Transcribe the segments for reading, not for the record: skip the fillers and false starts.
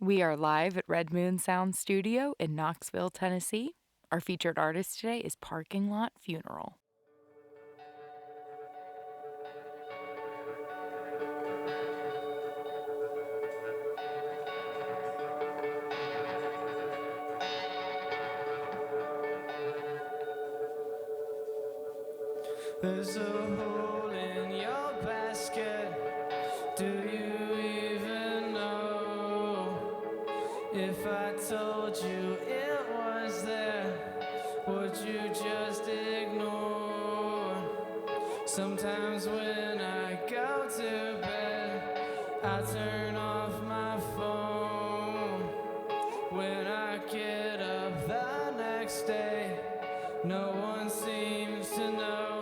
We are live at Red Moon Sound Studio in Knoxville, Tennessee. Our featured artist today is Parking Lot Funeral. There's a hole in your basket. Do you even know? If I told you it was there, would you just ignore? Sometimes when I go to bed, I turn off my phone. When I get up the next day, no one seems to know.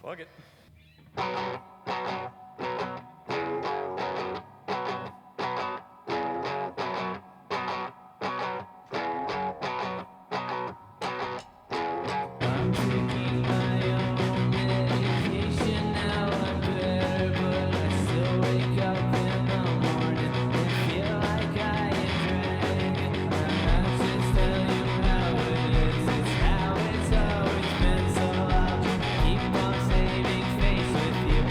Fuck it. I'm taking my own medication now. I'm better, but I still wake up in the morning and feel like I am dragging. I'm not just telling you how it is, it's how it's always been. So I'll just keep on saving face with you.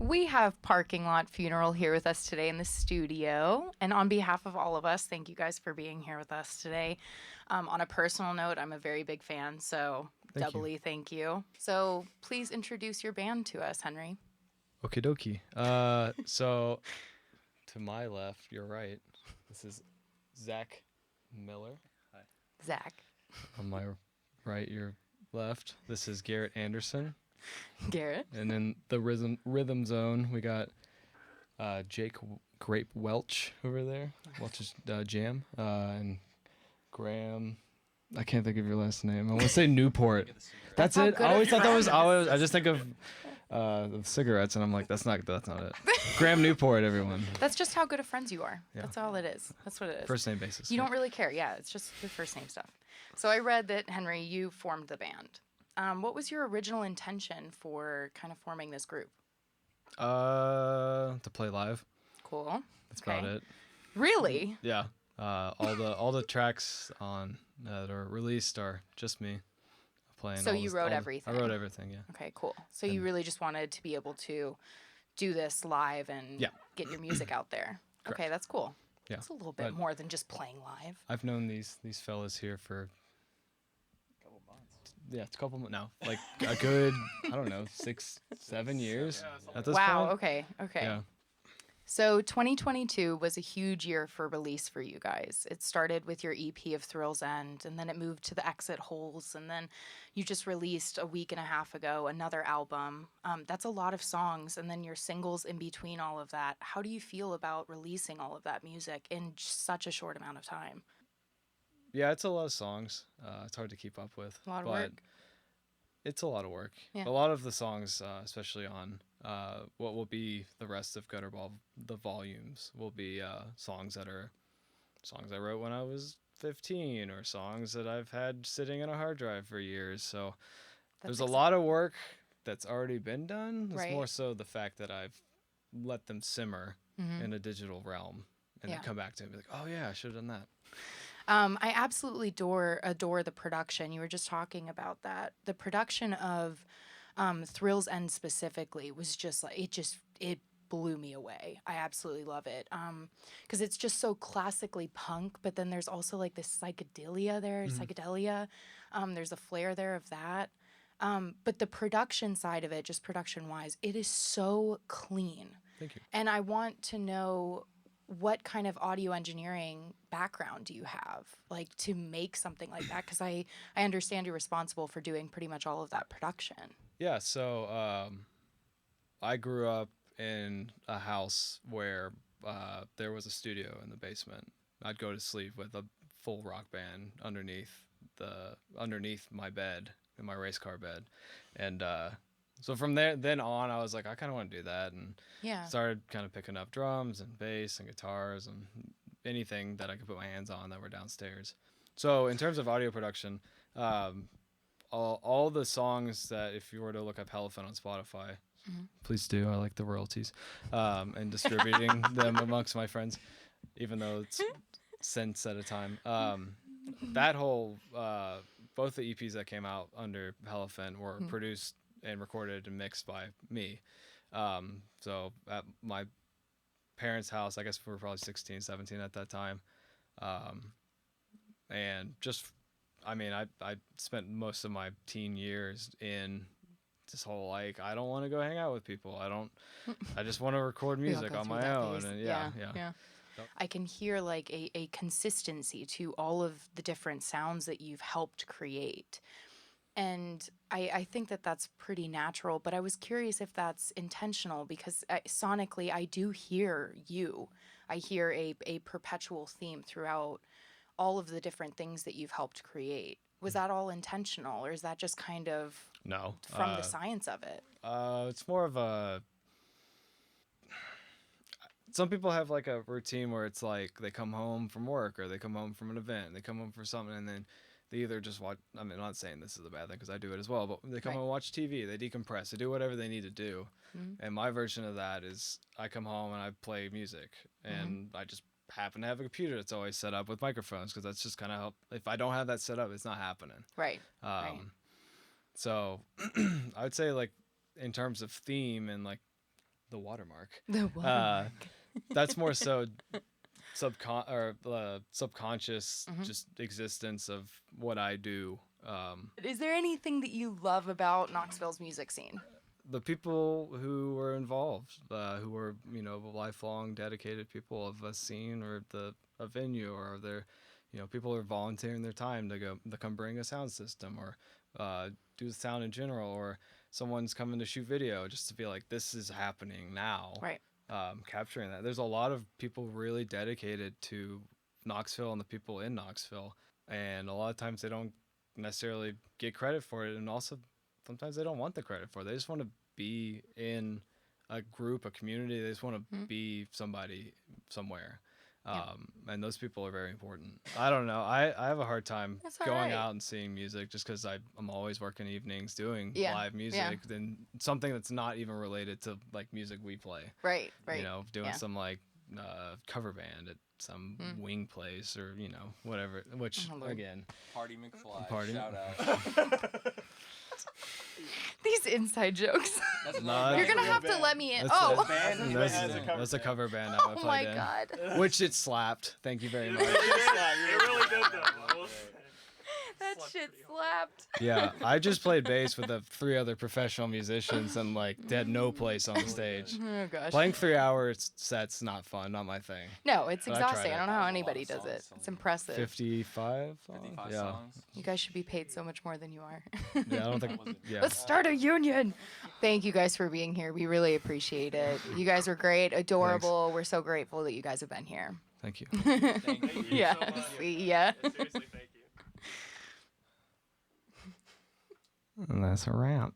We have Parking Lot Funeral here with us today in the studio. And on behalf of all of us, thank you guys for being here with us today. On a personal note, I'm a very big fan, so doubly thank you. So please introduce your band to us, Henry. Okie dokie. So to my left, you're right. This is Zach Miller. Hi. Zach. On my right, your left. This is Garrett Anderson. Garrett. And then the rhythm zone, we got Jake Grape Welch over there. Welch's Jam. And Graham. I can't think of your last name. I want to say Newport. That's how it. good I of always thought that was. friends. I just think of the cigarettes, and I'm like, that's not it. Graham Newport, everyone. That's just how good of friends you are. Yeah. That's all it is. That's what it is. First name basis. You don't really care. Yeah, it's just the first name stuff. So I read that, Henry, you formed the band. What was your original intention for kind of forming this group? To play live. Cool. That's Okay. about it. Really? Yeah. All the tracks on that are released are just me playing. So you wrote I everything? wrote everything. Yeah. Okay, cool. So you really just wanted to be able to do this live and Yeah. get your music out there. Correct. Okay, that's cool. Yeah. It's a little bit But more than just playing live. I've known these fellas here for a couple months. Yeah, it's a couple months now. Like a good, I don't know, 6, 7 years at this Wow, point. okay. Yeah. So 2022 was a huge year for release for you guys. It started with your EP of Thrills End, and then it moved to the Exit Holes, and then you just released a week and a half ago another album. That's a lot of songs, and then your singles in between all of that. How do you feel about releasing all of that music in such a short amount of time? Yeah, it's a lot of songs. It's hard to keep up with. A lot of but work. It's a lot of work. Yeah. A lot of the songs, especially on what will be the rest of Gutterball, the volumes, will be songs that are songs I wrote when I was 15 or songs that I've had sitting in a hard drive for years. So there's a lot of work that's already been done. It's Right. more so the fact that I've let them simmer in a digital realm and Yeah. then come back to it and be like, oh, yeah, I should have done that. I absolutely adore the production. You were just talking about that. The production of Thrills End specifically was just like it blew me away. I absolutely love it because it's just so classically punk, but then there's also like this psychedelia there, psychedelia. There's a flair there of that. But the production side of it, just production wise, it is so clean. Thank you. And I want to know, what kind of audio engineering background do you have, like, to make something like that? Because I understand you're responsible for doing pretty much all of that production. Yeah, so I grew up in a house where there was a studio in the basement. I'd go to sleep with a full rock band underneath my bed, in my race car bed, and so from then on, I was like, I kind of want to do that, and Yeah. started kind of picking up drums and bass and guitars and anything that I could put my hands on that were downstairs. So in terms of audio production, all the songs that, if you were to look up Elephant on Spotify, please do. I like the royalties, and distributing them amongst my friends, even though it's cents at a time. That whole both the EPs that came out under Elephant were produced and recorded and mixed by me. So at my parents' house, I guess we were probably 16, 17 at that time. And just, I mean, I spent most of my teen years in this whole, like, I don't want to go hang out with people. I just want to record We all music go on through my that own. phase. And Yeah. yeah. I can hear like a consistency to all of the different sounds that you've helped create. And I think that that's pretty natural, but I was curious if that's intentional, because sonically I do hear you. I hear a perpetual theme throughout all of the different things that you've helped create. Was that all intentional, or is that just kind of No. from the science of it? It's more of a. Some people have like a routine where it's like they come home from work or they come home from an event, they come home for something, and then they either just watch. I mean, I'm not saying this is a bad thing because I do it as well, but they come home and watch TV, they decompress, they do whatever they need to do. And my version of that is I come home and I play music, and I just happen to have a computer that's always set up with microphones, because that's just kind of help. If I don't have that set up, it's not happening. Right. So I would say, like, in terms of theme and like the watermark. The Uh, watermark. that's more so subconscious just existence of what I do. Is there anything that you love about Knoxville's music scene? The people who were involved, who were lifelong dedicated people of a scene or a venue, or they're people are volunteering their time to come bring a sound system, or do the sound in general, or someone's coming to shoot video just to be like, this is happening now. Right. Capturing that. There's a lot of people really dedicated to Knoxville and the people in Knoxville, and a lot of times they don't necessarily get credit for it, and also sometimes they don't want the credit for it. They just want to be in a group, a community. They just want to be somebody somewhere. And those people are very important. I don't know. I have a hard time going out and seeing music just because I'm always working evenings doing live music. Then something that's not even related to like music we play. Right. Doing some like cover band at some wing place, or whatever. Which again, Party McFly. Party. Shout out. These inside jokes. That's No, You're gonna have to let me in. Oh. That's a cover band I Oh played my in. God. Which it slapped. Thank you very much. It really did though. That shit slapped. Yeah, I just played bass with the 3 other professional musicians, and like they had no place on the stage. Oh gosh. Playing 3-hour sets not fun, not my thing. No, it's But I tried exhausting. it. I don't know how That was a lot anybody of does it. songs. It's impressive. 55 songs? 55 Yeah. songs. You guys should be paid so much more than you are. Yeah, I don't think. Yeah. Let's start a union. Thank you guys for being here. We really appreciate it. You guys are great, adorable. We're so grateful that you guys have been here. Thank you. Thank you. Yeah. so much. See ya. Seriously, thank you. And that's a wrap.